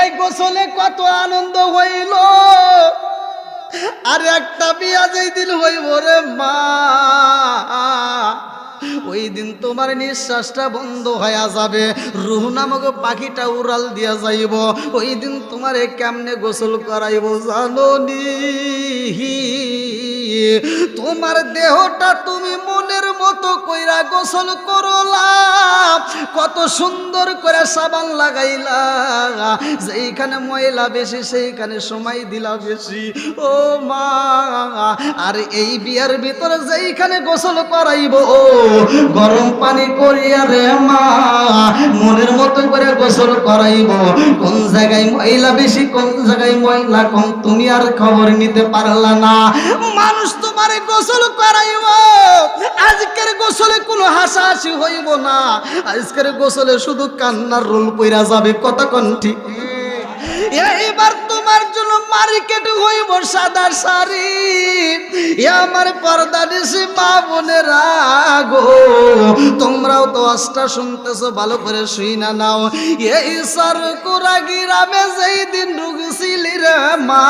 বিয়ায় গোসলে কত আনন্দ হইল, আর একটা বিয়া যেই দিন হইব রে মা, ওই দিন তোমার নিঃশ্বাসটা বন্ধ হয়ে যাবে, রূহ নামক পাখিটা উড়াল দিয়া যাইব। ওই দিন তোমারে কেমনে গোসল করাইব জানোনি? তোমার দেহটা তুমি মনের মতো কইরা গোসল করলা, কত সুন্দর করে সাবান লাগাইলা, যেইখানে ময়লা বেশি সেইখানে সময় দিলা বেশি। ও মা, আর এই বিয়ার ভিতরে যেইখানে গোসল করাইব গরম পানি করিয়া রে মা, মনের মতো করে গোসল করাইব। কোন জায়গায় ময়লা বেশি, কোন জায়গায় ময়লা কম, তুমি আর খবর নিতে পারলা না। মানুষ তোমারে গোসল করাইব, আজকের গোসলে কোনো হাসাহাসি হইব না, আজকের গোসলে শুধু কান্নার রোল পইরা যাবে। কথা কোন ঠিক? এইবার তোমার জন্য মার্কেট হইব সাদা শাড়ি। আমার পর্দা নিশি মা বোনেরা গো, তোমরাও তো আস্তা শুনতেছো, ভালো করে শুই না নাও। এই সরকুরা গ্রামে যেই দিন ঢুকছিলি রে মা,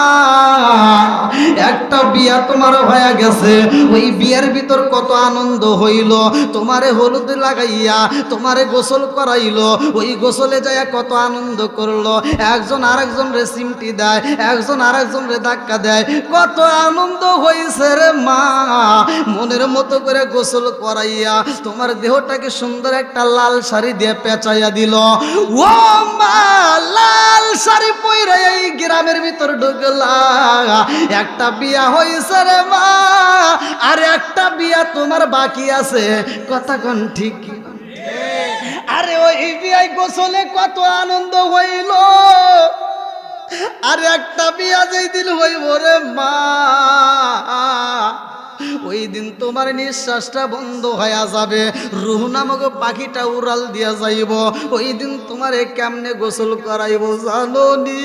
একটা বিয়া তোমার হয়ে গেছে। ওই বিয়ের ভিতর কত আনন্দ হইল, তোমারে হলুদ লাগাইয়া তোমারে গোসল করাইলো, ওই গোসলে যাইয়া কত আনন্দ করলো। একজন আরেকজন রে সিমটি দেয়, একজন আরেকজন রে ধাক্কা দেয়, কত আনন্দ হইছে রে মা। মনের মতো করে গোসল করাইয়া তোমার দেহটাকে সুন্দর একটা লাল শাড়ি দিয়ে পেঁচাইয়া দিল। ও মা, লাল শাড়ি পইরা এই গ্রামের ভিতর ঢুকলা, একটা বিয়া হইছে রে মা, আর একটা বিয়া তোমার বাকি আছে। কথা কোন ঠিক? আরে ওই বিয়ায় গোসলে কত আনন্দ হইল, আর একটা বিয়া যেই দিন হইব রে মা, ওই দিন তোমার নিঃশ্বাসটা বন্ধ হয়ে যাবে, রূহ নামক পাখিটা উড়াল দিয়া যাইব। ওই দিন তোমারে কেমনে গোসল করাইব জানোনি?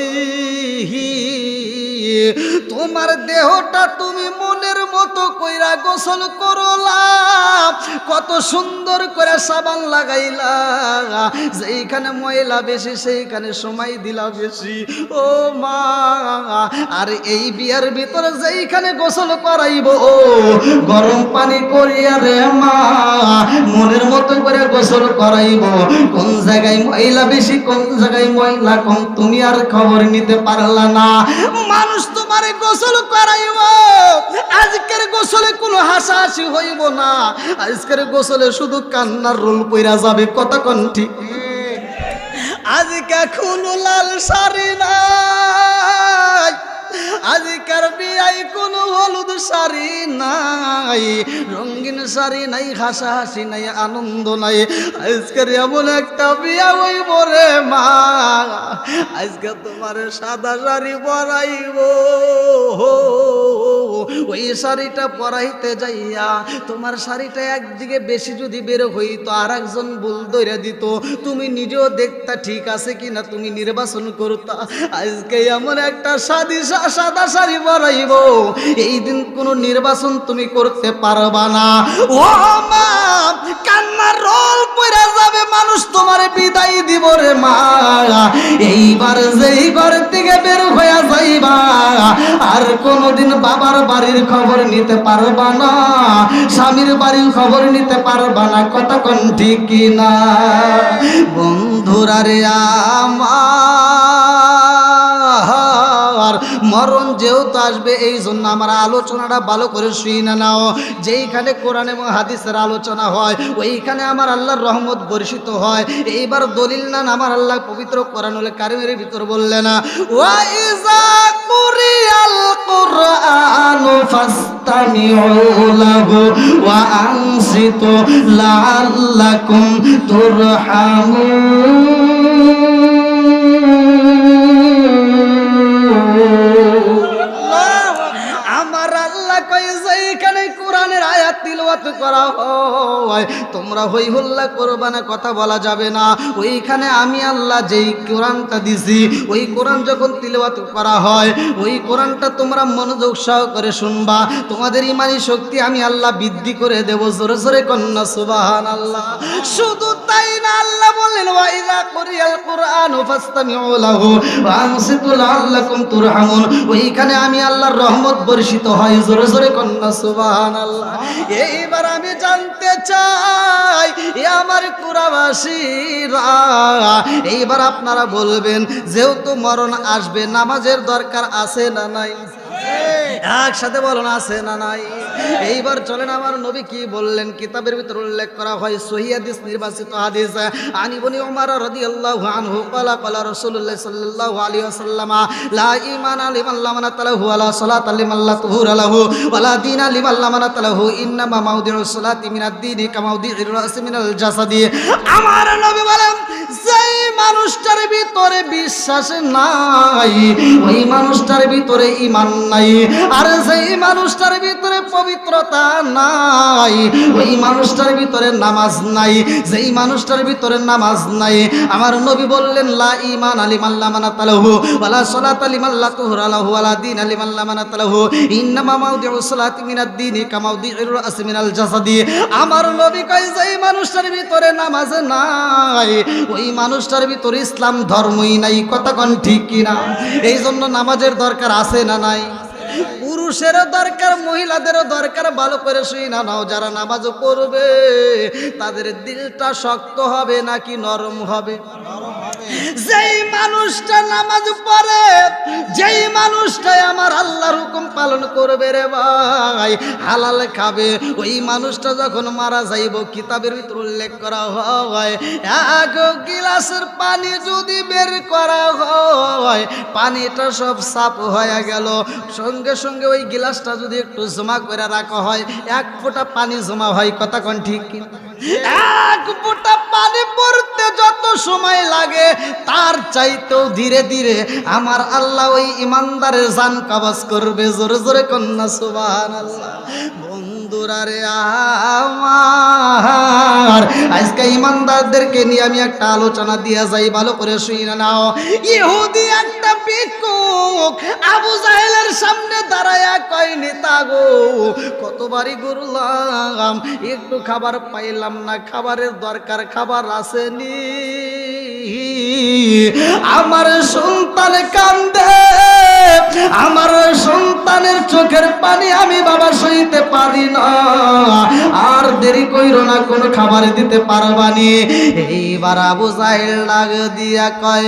তোমার দেহটা তুমি মনের মতো কইরা গোসল করলা, কত সুন্দর করে সাবান লাগাইলা, যেইখানে ময়লা বেশি সেইখানে সময় দিলা বেশি। ও মা, আর এই বিয়ার ভিতরে যেইখানে গোসল করাইব গরম পানি করিয়া রে মা, মনের মতো করে গোসল করাইব। কোন জায়গায় ময়লা বেশি, কোন জায়গায় ময়লা কম, তুমি আর খবর নিতে পারলা না। মানুষ তোমারে গোসল করাইব, আজকের গোসলে কোনো হাসাহাসি হইব না, আজকের গোসলে শুধু কান্নার রোল পইরা যাবে। কথা কোন ঠিক? আজকে কোনো লাল শাড়ি নাই, আজকের বিয়ায় কোনো হলুদ শাড়ি নাই, রঙিন শাড়ি নাই, হাসাহাসি নাই, আনন্দ নাই। আজকের এমন একটা বিয়া হইব রে মা, আজকে তোমার সাদা শাড়ি পরাইব। ওই শাড়িটা পরাইতে যাইয়া তোমার শাড়িটা একদিকে বেশি যদি বের হইতো, আর একজন ভুল ধরে দিত, তুমি নিজেও দেখতা ঠিক আছে কিনা, তুমি নির্বাচন করতা। আজকে এমন একটা সাদা শাড়ি পরাইব, এই দিন কোনো নির্বাচন তুমি করতে পারবা না। ও মা, কান্নার রোল পড়ে যাবে, মানুষ তোমারে বিদায় দিব রে মা। এইবার যেই ঘর থেকে বের হয়ে যাইবা, আর কোনোদিন বাবার বাড়ির খবর নিতে পারবা না, স্বামীর বাড়ির খবর নিতে পারবা না। কথা কোন ঠিক কিনা? বন্ধুরা রে আমার, মরণ যেহেতু আসবে, এই জন্য আমার আলোচনাটা ভালো করে শুই না নাও। যেইখানে কোরআন এবং হাদিসের আলোচনা হয়, ওইখানে আমার আল্লাহর রহমত বর্ষিত হয়। এইবার দলিল না, আমার আল্লাহ পবিত্র কোরআনুল কারীমের ভিতর বললেন, ওয়া ইযা কুরিয়াল কুরআনু ফাসতামিউ লাহু ওয়া আনসিতু লাআল্লাকুম তুরহামুন। আমার আল্লাহ কই, যেখানে কোরআনের আয়াত তিলাওয়াত করা হয়, তোমরা হই হল্লা করবা না, কথা বলা যাবে না। ওইখানে আমি আল্লাহ যেই কোরআনটা দিছি, ওই কোরআন যখন তিলাওয়াত করা হয়, ওই কোরআনটা তোমরা মনোযোগ সহকারে শুনবা, তোমাদের ইমানি শক্তি আমি আল্লাহ বৃদ্ধি করে দেব। জোরে জোরে কন্যা সুবহানাল্লাহ। শুধু তাই না, আল্লাহ বললেন ওয়া ইযা কুরিয়াল কুরআনু ফাসতামিউ লাহু ওয়া আনসিতু লাআল্লাকুম তুরহামুন। ওইখানে আমি আল্লাহর রহমত বর্ষিত হয়। জোরে জোরে কন্যা সুবহানাল্লাহ। এইবার আমি জানতে চাই, এ আমার কুরাবাসীরা, এইবার আপনারা বলবেন, যেহেতু মরণ আসবে, নামাজের দরকার আছে না নাই? একসাথে বলুন, আছে না নাই? এইবার চলেন আমার নবী কি বললেন, কিতাবের ভিতর উল্লেখ করা হয়, সহিহ হাদিস, নির্বাচিত হাদিস। আনি ইবনে উমর রাদিয়াল্লাহু আনহু ক্বালা ক্বালা রাসূলুল্লাহ সাল্লাল্লাহু আলাইহি ওয়াসাল্লাম লা ঈমানা লিমান লা মানাতা লাহু ওয়া লা সালাতা লিমান লা তুহুরা লাহু ওয়া লা দীনা লিমান লা মানাতা লাহু ইন্নামা মাউদিউস সালাতি মিনাদ দীনি কামাউদিউর রাসি মিনাল জাসাদি। আমার নবী বলেন, যেই মানুষটার ভিতরে বিশ্বাস নাই, ওই মানুষটার ভিতরে ঈমান নাই। আর যেই মানুষটার ভিতরে পবিত্রতা নাই, ওই মানুষটার ভিতরে নামাজ নাই। যেই মানুষটার ভিতরে নামাজ নাই, আমার নবী বললেন, লা ঈমান লিমান লা মানাতা লাহু ওয়া লা সালাতা লিমান লা তুহরা লাহু ওয়া লা দীনা লিমান লা মানাতা লাহু ইন্নামা মাউদিউস সালাতি মিনাদ দীনি কামাউদিউর রাসি মিনাল জাসাদি। আমার নবী কয়, যেই মানুষটার ভিতরে নামাজ নাই, ওই মানুষটার ভিতরে ইসলাম ধর্মই নাই। কথা কোন ঠিক কিনা? এই জন্য নামাজের দরকার আছে না নাই? পুরুষেরও দরকার, মহিলাদেরও দরকার। ভালো করে শুই না নাও, যারা নামাজ পড়বে তাদের দিলটা শক্ত হবে নাকি নরম হবে? যেই মানুষটা নামাজ পড়ে, যেই মানুষটাই আমার আল্লাহর হুকুম পালন করবে রে ভাই, হালাল খাবে, ওই মানুষটা যখন মারা যাইব, কিতাবের ভিতর উল্লেখ করা হয়, এক গিলাসের পানি যদি বের করা হয়, পানিটা সব সাফ হয়ে গেল, সঙ্গে সঙ্গে ওই গিলাসটা যদি একটু জমা করে রাখা হয়, এক ফোঁটা পানি জমা হয়। কথা কোন ঠিক কিনা? এক ফোঁটা পানি পড়তে যত সময় লাগে, তার চাইতেও ধীরে ধীরে আমার আল্লাহ ওই ইমানদারের জান কবজ করবে। জোরে জোরে কন্যা সুবহানাল্লাহ। বন্ধুরা রে আমার, আজকে ইমানদারদেরকে নিয়ে আমি একটা আলোচনা দিয়ে যাই, ভালো করে শুনে নাও। ইহুদি একটা ভিক্ষুক আবু জাহেলের সামনে দাঁড়ায়া কয়, নেতা গো, কতবারই ঘুরলাম, একটু খাবার পাইলাম না, খাবারের দরকার, খাবার আসেনি। আমার সন্তান কান্দে, আমার সন্তানের চোখের পানি আমি বাবা সইতে পারি না, আর দেরি কইরো না, কোন খাবার দিতে পারবানি। এইবার আবু জাহেল ডাক দিয়া কয়,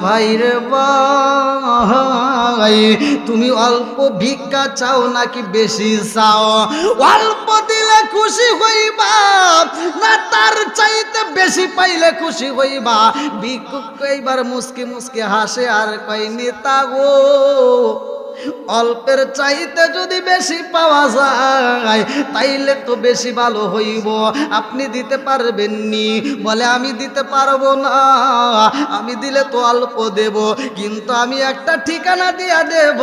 ভাই রে ভাই, তুমি অল্প ভিক্ষা চাও নাকি বেশি চাও? অল্প দিলে খুশি হইবা না তার চাইতে বেশি পাইলে খুশি হইবা? ভিক্ষুক এইবার মুস্কি মুস্কি হাসে আর কয়, নেতা গো, অল্পের চাইতে যদি বেশি পাওয়া যায় তাইলে তো বেশি ভালো হইব। আপনি দিতে পারবেননি? বলে, আমি দিতে পারবো না, আমি দিলে তো অল্প দেব, কিন্তু আমি একটা ঠিকানা দিয়া দেব,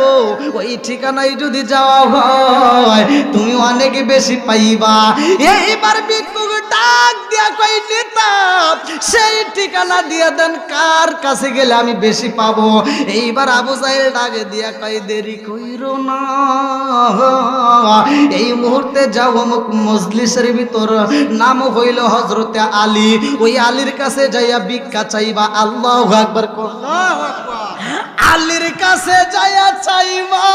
ওই ঠিকানায় যদি যাওয়া হয় তুমি অনেক বেশি পাইবা। এইবার ভিক্ষুক ডাক দিয়া কই, নেতা, সেই ঠিকানা দিয়া দেন, কার কাছে গেলে আমি বেশি পাবো? এইবার আবু জাহেল ডাক দিয়া কই, দেরি কইরো না, এই মুহূর্তে যাও অমুক মজলিসের ভিতর, নাম হইল হযরতে আলী, ওই আলীর কাছে যাইয়া ভিক্ষা চাইবা। আল্লাহু আকবার। আলীর কাছে যাইয়া চাইবা।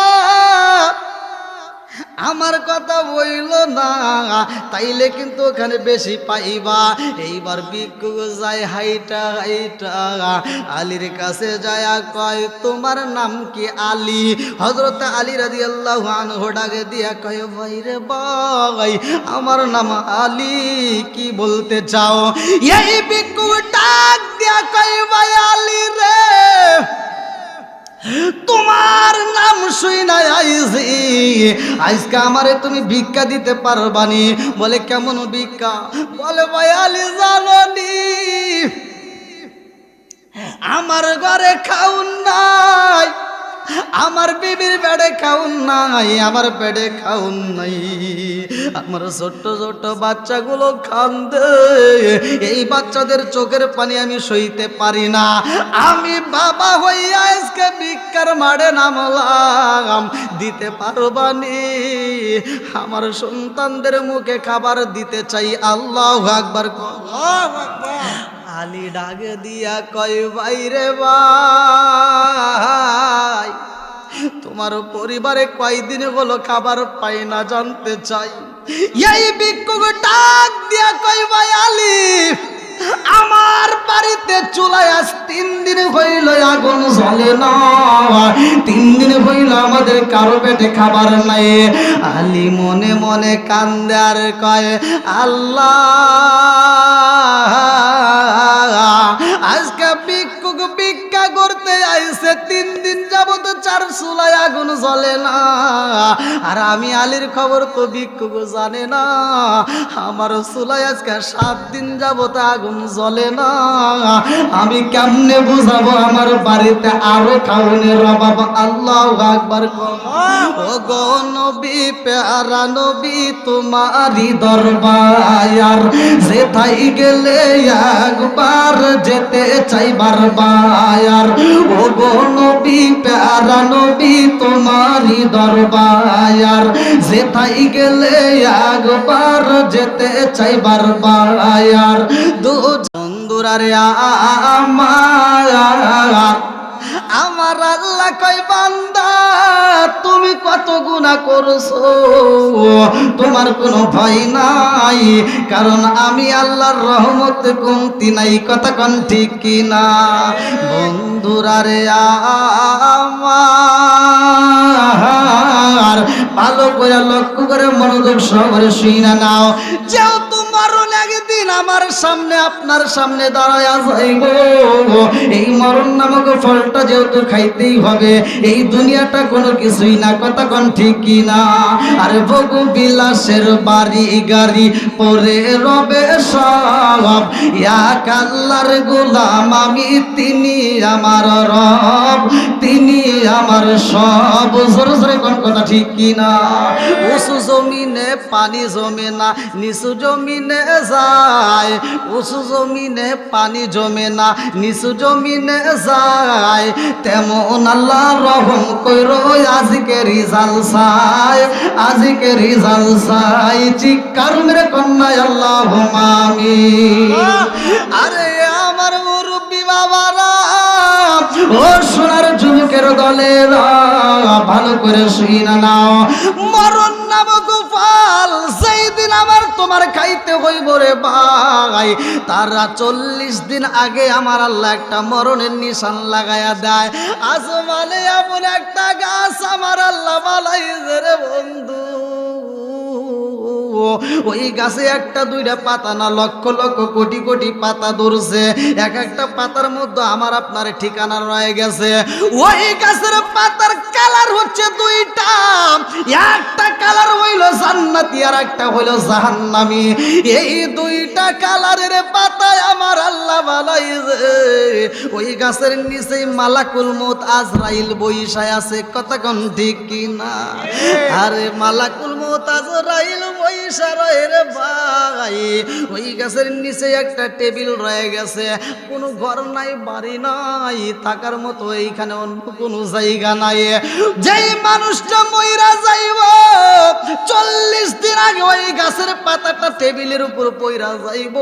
আমার কথা বইল না, তাইলে কিন্তু ওখানে বেশি পাইবা। এইবার ভিক্ষুক যায় হাইটা হাইটা আলীর কাছে যায়া কয়, তোমার নাম কি? আলী। হযরত আলী রাদিয়াল্লাহু আনহু ডাকে দিয়া কয়, ভাই রে ভাই, আমার নাম আলী, কি বলতে চাও? এই ভিক্ষুক ডাক দিয়া কয়, ভাই আলী রে, তোমার নাম শুই না আইছি, আজকে আমারে তুমি ভিক্ষা দিতে পারবানি? বলে, কেমন ভিক্ষা? বলে, ভাই আলী, জানোনি আমার ঘরে খাউন নাই, আমার বিবির পেটে খাউন নাই, আমার পেটে খাউন নাই, আমার ছোট্ট ছোট্ট বাচ্চাগুলো কান্দে, এই বাচ্চাদের চোখের পানি আমি সইতে পারি না। আমি বাবা হইয়া আজকে ভিক্ষার মাঠে নামলাম, দিতে পারবানি? আমার সন্তানদের মুখে খাবার দিতে চাই। আল্লাহু আকবার। আলী ডাকে দিয়া কয়, বাইরে ভাই, তোমার পরিবারে কয়দিন হলো খাবার পাই না জানতে চাই। এই ভিক্ষুক ডাক দিয়া কয়, ভাই আলী, আমার বাড়িতে চুলায় আজ 3 দিন হইল আগুন জ্বলে না, 3 দিন হইল আমাদের কারো পেটে খাবার নাই। আলী মনে মনে কান্দে আর কয়, আল্লাহ, আজকে ভিক্ষুক ভিক্ষা করতে আইছে, 3 দিন যাবত 4 চুলায় আগুন জ্বলে না, আর আমি আলীর খবর তো ভিক্ষুক জানে না। আমার চুলায় আজকে 7 দিন যাবত আগুন জ্বলে না, আমি কেমনে বুঝাবো আমার বাড়িতে আরো খাওয়ানোর অভাব। আল্লাহু আকবার। ও গো নবী, প্যারা নবী, তোমারই দরবার, যেথায় গেলে একবার যেতে চাই বারবার। ও গো নবী, প্যারা নবী, তোমারই দরবার, যেথায় গেলে একবার যেতে চাই বারবার। দু বন্ধুরারে আমার আল্লাহ কয়, বান্দা তুমি কত গুনাহ করছো, তোমার কোনো ভয় নাই, কারণ আমি আল্লাহর রহমতে কমতি নাই। কথা কোন ঠিক কিনা? বন্ধুরারে আমার ভালো করে লক্ষ্য করে মনোযোগ সহকারে শুনে নাও। যেহেতু মরণ একদিন আমার সামনে, আপনার সামনে দাঁড়ায় যাইব, এই মরণ নামক ফলটা যেহেতু খাইতেই হবে, এই দুনিয়াটা কোনো কিছুই না। কথা কোন ঠিক কিনা? আরে ভোগ বিলাসের বাড়ি গাড়ি পরে রবে সব, এক আল্লাহর গোলাম আমি, তিনি আমার রব, তিনি আমার সব। জোরে জোরে কোন কথা ঠিক কিনা? উঁচু জমিনে পানি জমে না, নিচু জমিনে যায়, উঁচু জমিনে পানি জমে না, নিচু জমিনে যায়, তেমন আল্লাহ রহম কইরো আজকে রিজাল্ট চাই, আজকে রিজাল্ট চাই। চিৎকার মেরে কন্যা আল্লাহুম্মা আমিন। আরে আমার মুরব্বি বাবারা, ও সোনার যুবকের দলেরা, ভালো করে শুইনা নাও। মরণ নামক ফল সেই দিন আমার তোমার খাইতে হইব রে ভাই, তারা 40 দিন আগে আমার আল্লাহ একটা মরণের নিশান লাগায়া দেয়। আসমানে এমন একটা গাছ আমার আল্লাহ বানাইছে রে বন্ধু, ওই গাছে একটা দুইটা পাতা না, লক্ষ লক্ষ কোটি কোটি পাতা ধরছে। এক একটা পাতার মধ্যে আমার আপনার ঠিকানা রয়ে গেছে। ওই গাছের পাতার কালার হচ্ছে দুইটা, একটা কালার হইল জান্নাতি আর একটা হইল জাহান্নামী। এই দুইটা কালারের পাতায় আমার আল্লাহ বানাইছে। ওই গাছের নিচে মালাকুল মউত আজরাইল বইসায় আছে। কথা কোন ঠিক কিনা? আরে মালাকুল মউত আজরাইল বইসা রয়ে রে ভাই। ওই গাছের নিচে একটা টেবিল রয়ে গেছে, কোনো ঘর নাই, বাড়ি নাই, থাকার মতো এইখানে অন্য কোনো জায়গা নাই। যেই মানুষটা মইরা যাইব 40 দিন আগে ওই গাছের পাতাটা টেবিলের উপর পইরা যাইব,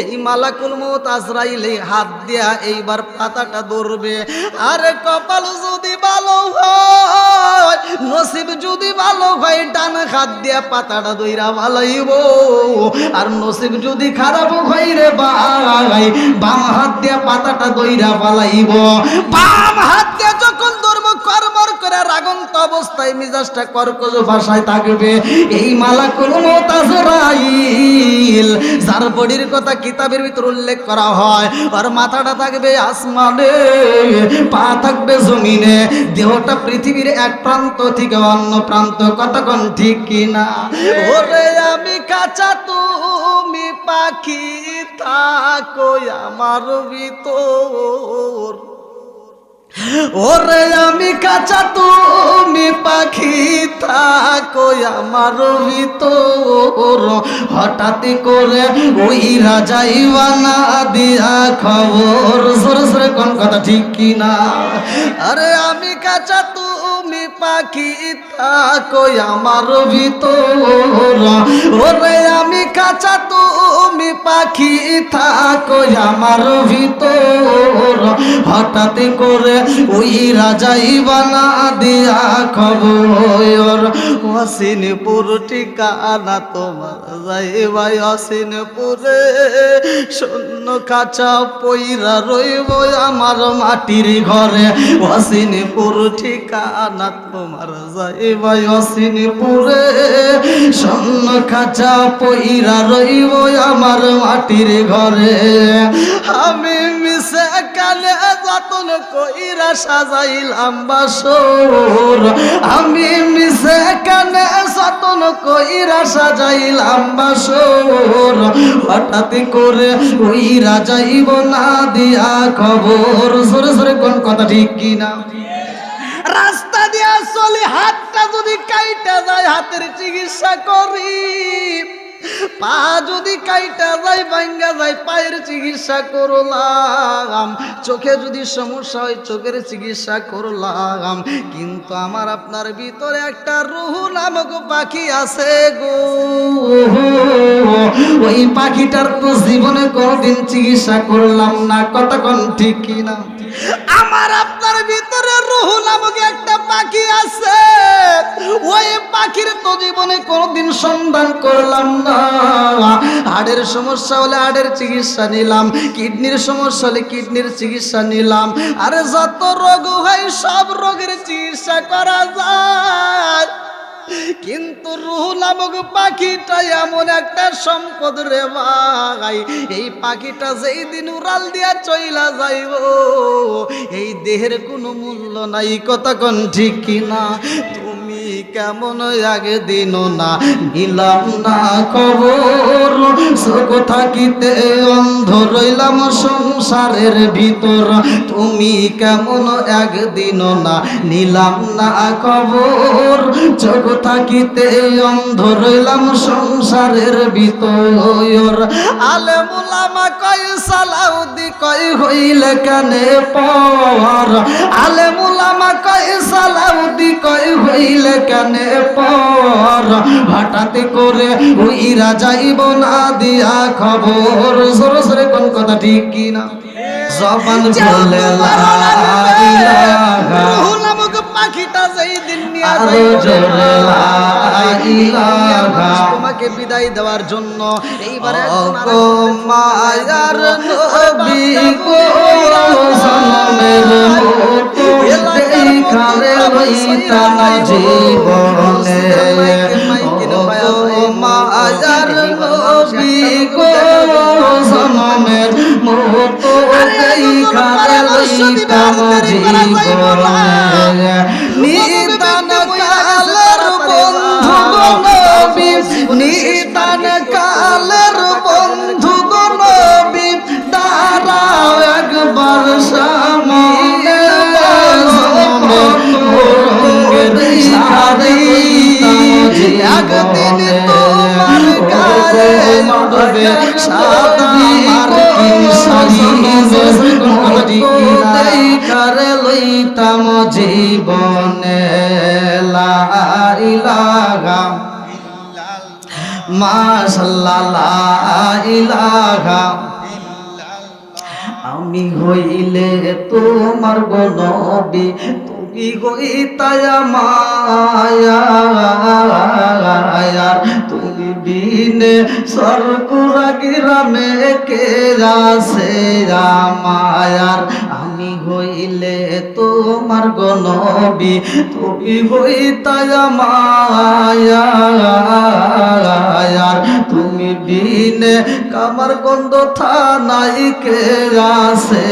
এই মালাকুল মউত আজরাইল হাত দিয়া এইবার পাতাটা ধরবে। আরে কপাল যদি ভালো হয়, নসিব যদি ভালো হয়, ডান হাত দিয়া পাতাটা দইরা ভালাইব, আর নসিব যদি খারাপ হয় রে ভাই, বাম হাত দিয়া পাতাটা দইরা ভালাইব। বাম হাত দিয়া যখন ধরবো কর্মর করে রাগন্ত অবস্থায় মিজাজটা কর্কশ ভাষায় থাকবে। এই মালাকুল মউত আজরাইল যার বডির কথা কিতাবের ভিতর উল্লেখ করা হয়, আর মাথাটা থাকবে আসমানে, পা থাকবে জমিনে, দেহটা পৃথিবীর এক প্রান্ত থেকে অন্য প্রান্ত। কতক্ষণ ঠিক কিনা? ওরে আমি কাঁচা তুমি পাখি, থাকো আমার ভিতর, ওরে আমি কাঁচা তুমি পাখি থাকো আমার ভিতর, হঠাৎ করে উইরা যাইবা না দিয়া খবর। সরে সরে কোন কথা ঠিক কিনা? আরে আমি কাঁচা তুমি পাখি থাকো আমার ভিতর, ওরে আমি কাঁচা তুমি পাখি থাকো আমার ভিতর, হঠাৎ করে উইরা যাইবা না দিয়া খবর। ওয়াসিনপুর ঠিকানা তোমার যাইবা ওয়াসিনপুরে, শূন্য কাঁচা পইরা রইব আমার মাটির ঘরে। ওয়াসিনপুর ঠিকানা তোমার যাইবা ওয়াসিনপুরে, শূন্য কাঁচা পইরা রইব আমার মাটির ঘরে। আমি মিশে কালে যতন কইরা সাজাইলাম বাসর, আমি মিশে কানে যতন কইরা সাজাইলাম বাসর, হঠাৎ করে উইরা যাইব না দিয়া খবর। সরে সরে কোন কথা ঠিক কিনা? রাস্তা দিয়া চলি হাতটা যদি কাইটা যায় হাতের চিকিৎসা করি, পা যদি কাইটা যায় ভাঙ্গা যায় পায়ের চিকিৎসা করলাম, চোখে যদি সমস্যা হয় চোখের চিকিৎসা করলাম, কিন্তু আমার আপনার ভিতরে একটা রূহ নামক পাখি আছে গো, ওই পাখিটার তো জীবনে কোনদিন চিকিৎসা করলাম না। কতক্ষণ ঠিক কিনা? আমার আপনার ভিতরে রূহ নামক একটা পাখি আছে, ওই পাখির তো জীবনে কোনদিন সন্ধান করলাম না। হাড়ের সমস্যা হলে হাড়ের চিকিৎসা নিলাম, কিডনির সমস্যা হলে কিডনির চিকিৎসা নিলাম, আরে যত রোগ হয় সব রোগের চিকিৎসা করা যায়, কিন্তু রূহ নামক পাখিটা এমন একটা সম্পদ রে ভাই, এই পাখিটা যেই দিন উড়াল দিয়া চইলা যাইব এই দেহের কোনো মূল্য নাই। কতক্ষণ ঠিক কিনা? তুমি কেমন আগে দিন না নিলাম না খবর, চোখ থাকিতে অন্ধ রইলাম সংসারের ভিতর, তুমি কেমন একদিন না নিলাম না খবর, চোখ থাকিতে অন্ধ রইলাম সংসারের ভিতর। আলেম উলামা কয় সালাউদ্দি কয় হইলে কানে পর, আলেম উলামা কয় সালাউদ্দি কয় হইলে কানে পর, হঠাৎ করে উইরা যাইব না দিয়া খবর। সরে সরে কোন কথা ঠিক কিনা? জবান বলে লা ইলাহা, রূহ নামক পাখিটা যেই দিন নিয়া যাইব তোমাকে বিদায় দেওয়ার জন্য এইবারে মায়ার নবী গো জনমের মতো দেখালে লইতাম জীবনে, মায়ার নবী গো জনমের মতো দেখালে লইতাম জীবনে, নিদান কালের বন্ধু গো নবী, নিদান কালের বন্ধু গো নবী, দাঁড়াও একবার সামনে, একদিন তোমার গায়ে উঠবে সাদা মার্কিন শাড়ি, করে লইতাম জীবনে লা ইলাহা মাশাআল্লাহ লা ইলাহা। আমি হইলে তোমার গো নবী, তুমি হইতায় মায়া, তুমি বিনে সরকুরা গ্রামে কে আছে মায়ার, আমি হইলে তোমার গো নবী, তুমি হইতায় মায়া, তুমি বিনে কামার গন্ধ থানাই কে আছে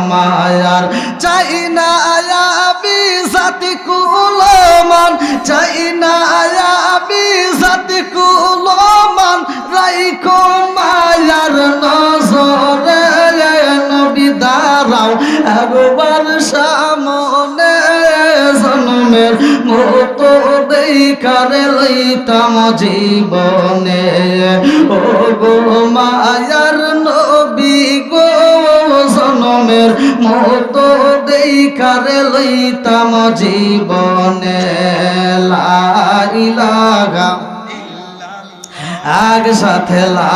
মায়ার, চাই না আয়াবি সাথী কুলমান, চাই না আয়াবি সাথী কুলমান, রাইখো মায়ার নজরে নবী দাঁড়াও একবার সামনে জনমের মতো দেখারে লইতাম জীবনে ও গো মায়ার নবী গো জনমের মতো দেখারে লইতাম জীবনে লা ইলাহা একসাথে লা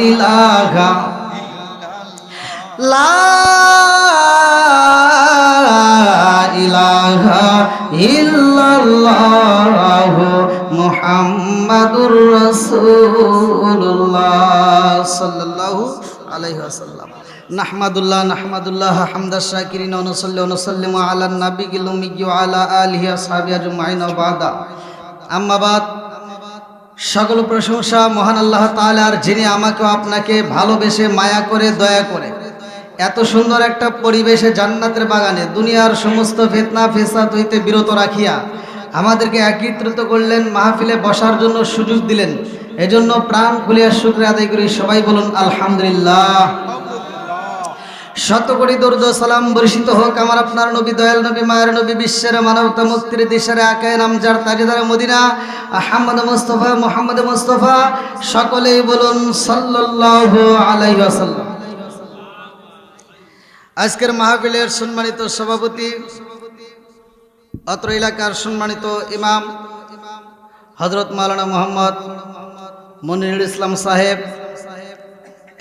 ইলাহা লা ইলাহা ইল্লাল্লাহু মুহাম্মাদুর রাসূলুল্লাহ সাল্লাল্লাহু আলাইহি ওয়াসাল্লাম। নাহমাদুল্লাহ হামদাশ শাকিরিন ওয়া নুসাল্লি ওয়া নুসাল্লিমু আলা নাবিয়িল উম্মি ওয়া আলা আলিহি ওয়া সাহবিহি আজমাইন ওয়া বাদা। আম্মা বাদ, সকল প্রশংসা মহান আল্লাহ তাআলার, যিনি আমাকে আপনাকে ভালোবেসে মায়া করে দয়া করে এত সুন্দর একটা পরিবেশে জান্নাতের বাগানে দুনিয়ার সমস্ত ফিতনা ফেসাদ হইতে বিরত রাখিয়া আমাদেরকে একত্রিত করলেন, মাহফিলে বসার জন্য সুযোগ দিলেন। এজন্য প্রাণ খুলিয়া শুকরিয়া আদায় করি। সবাই বলুন আলহামদুলিল্লাহ। শত কোটি দরুদ ও সালাম বর্ষিত হোক আমার আপনার নবী, দয়াল নবী, মায়ের নবী, বিশ্বের মানবতা মুক্তির দিশারে আকায়ে নামজার তাজদার মদিনা আহমদ মুস্তাফা সকলেই বলুন সাল্লাল্লাহু আলাইহি ওয়াসাল্লাম। আজকের মাহফিলের সম্মানিত সভাপতি, অত্র এলাকার সম্মানিত ইমাম হযরত মাওলানা মোহাম্মদ মনিরুল ইসলাম সাহেব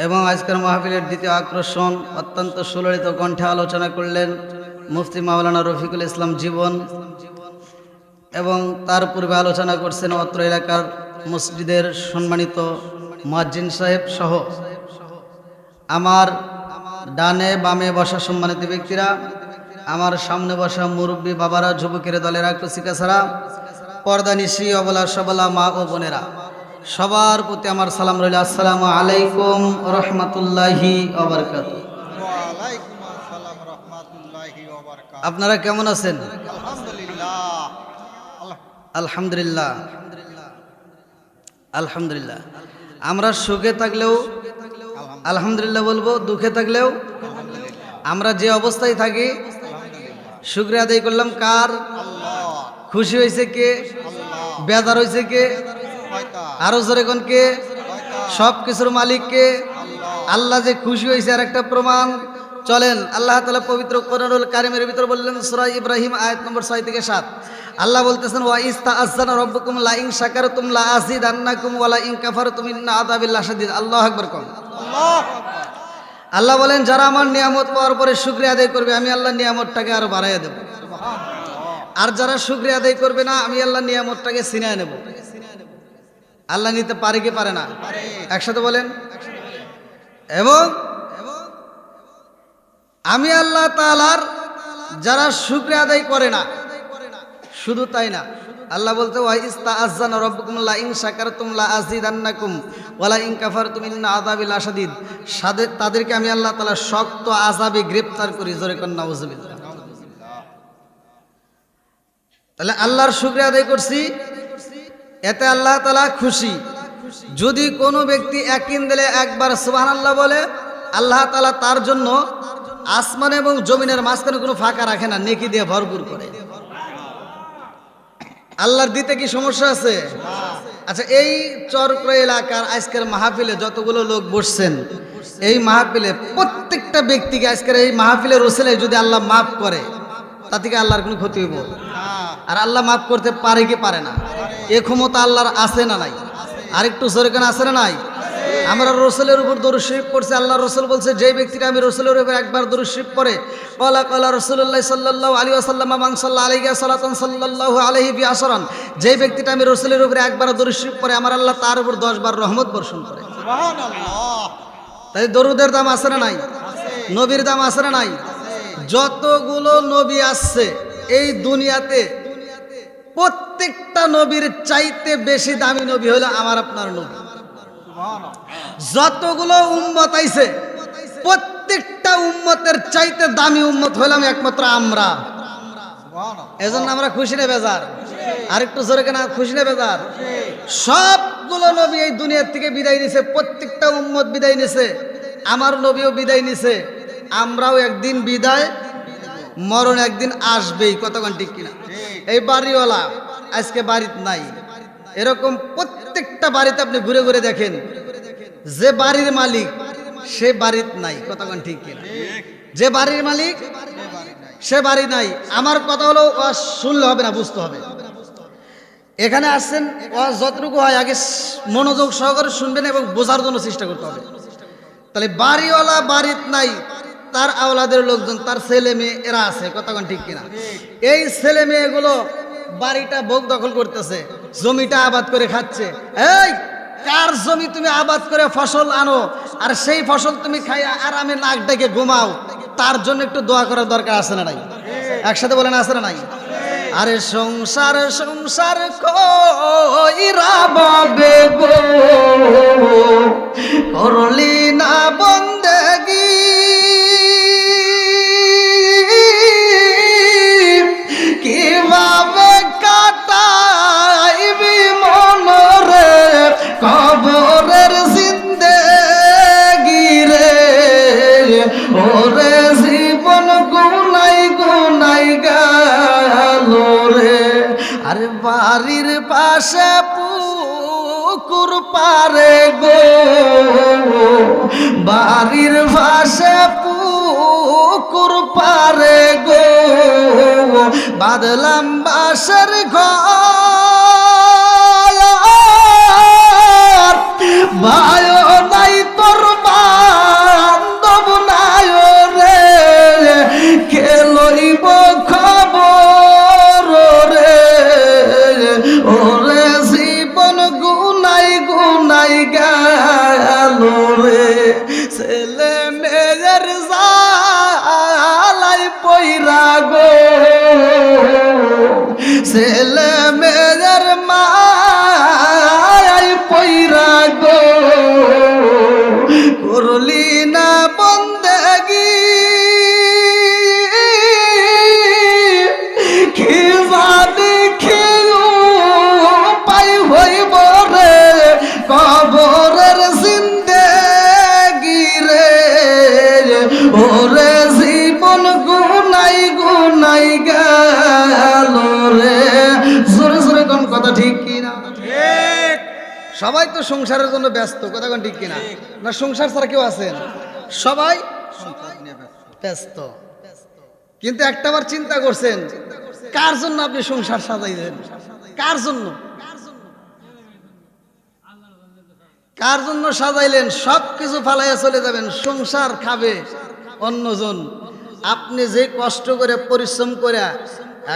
এবং আজকের মাহফিলের দ্বিতীয় আকর্ষণ অত্যন্ত সুললিত কণ্ঠে আলোচনা করলেন মুফতি মাওলানা রফিকুল ইসলাম জীবন, এবং তার পূর্বে আলোচনা করছেন অত্র এলাকার মসজিদের সম্মানিত মুয়াজ্জিন সাহেব সহ আমার ডানে বামে বসা সম্মানিত ব্যক্তিরা, আমার সামনে বসা মুরব্বী বাবারা, যুবকের দলেরা, কুচিকাছাড়া, পর্দা নিশি, অবলা সবলা মা ও বোনেরা, সবার প্রতি আমার সালাম রইল। আসসালামু আলাইকুম রহমতুল্লাহি ওয়া বারাকাতুহু। আপনারা কেমন আছেন? আলহামদুলিল্লাহ আলহামদুলিল্লাহ। আমরা সুখে থাকলেও আলহামদুলিল্লাহ বলবো, দুঃখে থাকলেও আমরা যে অবস্থায় থাকি শুকরিয়া আদায় করলাম কার? খুশি হয়েছে কে? বেজার হয়েছে কে? আরো জোরে কোন কে? সব কিছুর মালিক কে? আল্লাহ যে খুশি হয়েছে আর একটা প্রমাণ। চলেন, আল্লাহ তাআলা পবিত্র কোরআনুল কারীমের ভিতর বললেন সূরা ইব্রাহিম আয়াত নম্বর 6 থেকে 7, আল্লাহ বলতেছেন ওয়া ইস্তাআযানা রাব্বুকুম লা ইন শাকারতুম লা আযীদান্নাকুম ওয়া লা ইন কাফারতুম ইন্না আযাবি লাশাদীদ। আল্লাহু আকবার কোন। আল্লাহ বলেন যারা আমার নিয়ামত পাওয়ার পরে শুকরিয়া আদায় করবে আমি আল্লাহ নিয়ামতটাকে আরো বাড়াইয়া দেব, আর যারা শুকরিয়া আদায় করবে না আমি আল্লাহ নিয়ামতটাকে ছিনায় নেব। আল্লাহ নিতে পারে কি পারে না? একসাথে বলেন। এবং আমি আল্লাহ তাআলার যারা শুকরিয়া আদায় করে না, শুধু তাই না, আল্লাহ বলতে ওয়া ইস্তাআযানা রাব্বুকুম লা ইন শাকারতুম লা আযীদান্নাকুম ওয়া লা ইন কাফারতুম ইন্না আযাবি লাশাদীদ। তাদেরকে আমি আল্লাহ তাআলা শক্ত আযাবে গ্রেফতার করি। জোরে কোন নাউযুবিল্লাহ। তাহলে আল্লাহর শুকরিয়া আদায় করছি, এতে আল্লাহ তাআলা খুশি। যদি কোনো ব্যক্তি একদিন দিলে একবার সুবহানাল্লাহ বলে, আল্লাহ তাআলা তার জন্য আসমান এবং জমিনের মাঝখানে কোনো ফাঁকা রাখে না, নেকি দিয়ে ভরপুর করে। আল্লাহর দিতে কি সমস্যা আছে? আচ্ছা, এই চরক্র এলাকার আজকের মাহফিলে যতগুলো লোক বসছেন, এই মাহফিলে প্রত্যেকটা ব্যক্তিকে আজকের এই মাহফিলের ওসিলে যদি আল্লাহ মাফ করে, তা থেকে আল্লাহর কোনো ক্ষতি হইব? আর আল্লাহ মাফ করতে পারে কি পারে না? এ ক্ষমতা আল্লাহর আছে না নাই? আরেকটু জোরে কেন আছে না নাই? আমরা রসুলের উপর দরুদ শরীফ পড়ছি। আল্লাহ রসুল বলছে যে ব্যক্তিটা আমি রসুলের উপর একবার দরুদ শরীফ পড়ে, ক্বালা ক্বালা রাসূলুল্লাহ সাল্লাল্লাহু আলাইহি ওয়াসাল্লাম মান সাল্লাল্লাহু আলাইহি সাল্লাতান সাল্লাল্লাহু আলাইহি বিআশরান, যে ব্যক্তিটা আমি রসুলের উপর একবার দরুদ শরীফ পড়ে আমার আল্লাহ তার উপর 10 বার রহমত বর্ষণ করে। সুবহানাল্লাহ। তাই দরুদের দাম আছে না নাই? নবীর দাম আছে না নাই? যতগুলো নবী আসছে এই দুনিয়াতে, প্রত্যেকটা নবীর চাইতে বেশি দামি নবী হলো আমার আপনার নবী। যতগুলো উম্মত আইছে প্রত্যেকটা উম্মতের চাইতে দামি উম্মত হইলাম একমাত্র আমরা। এজন্য আমরা খুশি না বেজার? আরেকটু জোরে কেন, খুশি না বেজার? সবগুলো নবী এই দুনিয়া থেকে বিদায় নিছে, প্রত্যেকটা উম্মত বিদায় নিছে, আমার নবীও বিদায় নিছে। আমরাও একদিন বিদায়, মরণ একদিন আসবেই, কতক্ষণ ঠিক কিনা? এই বাড়িওয়ালা আজকে বাড়িতে নাই, এরকম প্রত্যেকটা বাড়িতে আপনি ঘুরে ঘুরে দেখেন, যে বাড়ির মালিক সে বাড়িতে নাই, কতক্ষণ ঠিক কিনা? যে বাড়ির মালিক সে বাড়ি নাই। আমার কথা হলো ওয়াজ শুনলে হবে না, বুঝতে হবে। এখানে আসছেন, ওয়াজ যতটুকু হয় আগে মনোযোগ সহকারে শুনবেন এবং বোঝার জন্য চেষ্টা করতে হবে। তাহলে বাড়িওয়ালা বাড়িতে নাই, তার আওলাদের লোকজন, তার ছেলে মেয়ে এরা আছে, কতক্ষণ ঠিক কিনা? এই ছেলে মেয়েগুলো বাড়িটা ভোগ দখল করতেছে, জমিটা আবাদ করে খাচ্ছে। এই কার জমি তুমি আবাদ করে ফসল আনো আর সেই ফসল তুমি খাইয়া আরামে নাক ডেকে ঘুমাও, তার জন্য একটু দোয়া করার দরকার আছে না নাই? একসাথে বলেন আছে না নাই? আরে সংসার সংসার কইরা বাবে গো করলি না বন্দেগি, কিভাবে কাটাইবি মনরে কবরের জিন্দেগি রে, ওরে জীবন গুনাই গুনাই গেল রে। আরে বাড়ির পাশে পুকুর পারে গো, বাড়ির পাশে পুকুর পারে গো, বাদলাম বাসের ঘর, ভাইও নাই তোর বান্ধব নাই রে, কে লইব খবর রে, ওরে জীবন গুনাই গুনাই গেল রে। ছেলে মেয়ের জালাই পইরা গো, ছেলে মেয়ের মায় পইরা গো, করলি না বন্দেগি, কি জানি খেয়ে পাই হইব রে কবরের জিন্দেগি রে, ওরে জীবন গুনাই গুনাই গেল রে। জোরে জোরে কোন কথা ঠিক কিনা? সবাই তো সংসারের জন্য ব্যস্ত, কথা কোন ঠিক কিনা? না সংসার ছাড়া কেউ আছেন? সবাই ব্যস্ত। কিন্তু একটাবার চিন্তা করছেন কার জন্য আপনি সংসার সাজাইলেন? কার জন্য? কার জন্য সাজাইলেন? সব কিছু ফালাইয়া চলে যাবেন, সংসার খাবে অন্যজন। আপনি যে কষ্ট করে পরিশ্রম করে,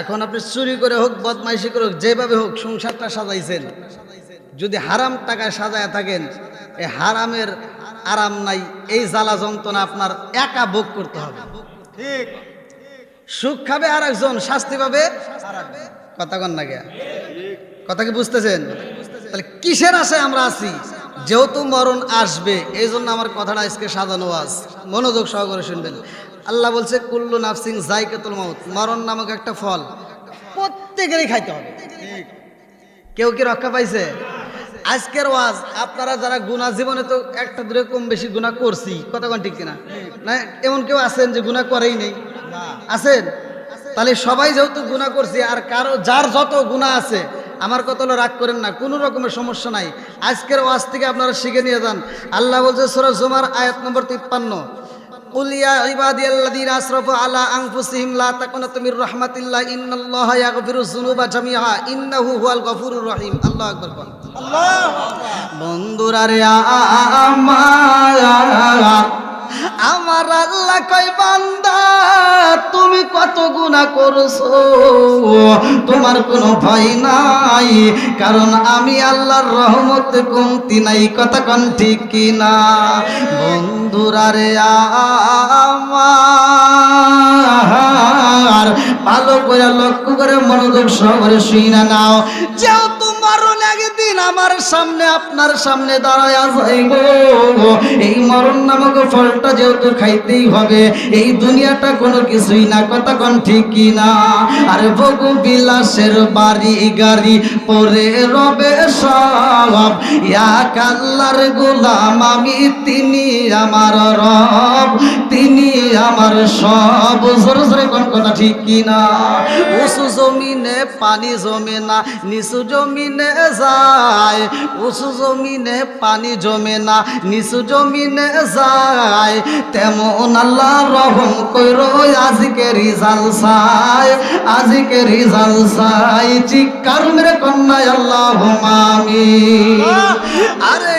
এখন আপনি চুরি করে হোক বদমাইশি করে হোক, যেভাবে হোক সংসারটা সাজাইছেন, যদি হারাম টাকায় সাজায় থাকেন, এই হারামের আরাম নাই, এই জ্বালা যন্ত্রণা আপনার একা ভোগ করতে হবে। ঠিক, সুখ খাবে আর একজন, শাস্তি পাবে কথা কন না গে, কথা কি বুঝতেছেন? তাহলে কিসের আশায় আমরা আছি? যেহেতু মরণ আসবে, এই জন্য আমার কথাটা আজকে সাজানো আজ, মনোযোগ সহকারে শুনবেন। আল্লাহ বলছে কুল্লু নাফসিন যায়কাতুল মাউত, মরণ নামক একটা ফল প্রত্যেকেরই খাইতে হবে। কেউ কি রক্ষা পাইছে? আজকের ওয়াজ আপনারা যারা গুনাহ, জীবনে তো একটা দূরে কম বেশি গুনাহ করছি, কথা কোন ঠিক কিনা? না এমন কেউ আছেন যে গুনাহ করেই নেই? আছেন? তাহলে সবাই যেহেতু গুনাহ করছি, আর কারো যার যত গুনাহ আছে, আমার কথা হলো রাগ করেন না, কোনো রকমের সমস্যা নাই। আজকের ওয়াজ থেকে আপনারা শিখে নিয়ে যান। আল্লাহ বলছে সূরা জুমার আয়াত নম্বর 53, কুল ইয়া ইবাদিয়াল্লাযীনা আসরাফু আলা আনফুসিহিম লা তাকুনাতু মির রাহমাতিল্লাহ ইন্নাল্লাহা ইয়াগফিরুয যুনুবা জামিআ ইন্নাহু হুয়াল গফুরুর রহিম। আল্লাহু আকবার। আল্লাহু আকবার। বন্ধুরা রে আমার আল্লাহ কয় বান্দা তুমি কত গুনাহ করছো, তোমার কোনো ভয় নাই, কারণ আমি আল্লাহর রহমত কমতি নাই, কথা কোন ঠিক কিনা? বন্ধুরা রে আমার ভালো করে লক্ষ্য করে মনোযোগ সহকারে শুনে নাও, যেহেতু মরণ একদিন একদিন আমার সামনে আপনার সামনে দাঁড়ায়া যাইব, এই মরণ নামক ফলটা যেহেতু খাইতেই হবে, এই দুনিয়াটা কোনো কিছুই না, কথা কোন ঠিক কি না? আর ভোগ বিলাসের বাড়ি গাড়ি পরে রবে সব, এক আল্লাহর গোলাম আমি, তিনি আমার রব, তিনি আমার সব। জোরে জোরে কোন কথা ঠিক কি না? উঁচু জমিনে পানি জমে না, নিচু জমিনে যায়, উঁচু জমিনে পানি জমে না, নিচু জমিনে যায়, তেমন আল্লাহ রহম কইরো আজকে রিজাল চাই, আজকে রিজাল চাই। চিৎকার মেরে কন্যা আল্লাহুম্মা আমিন। আরে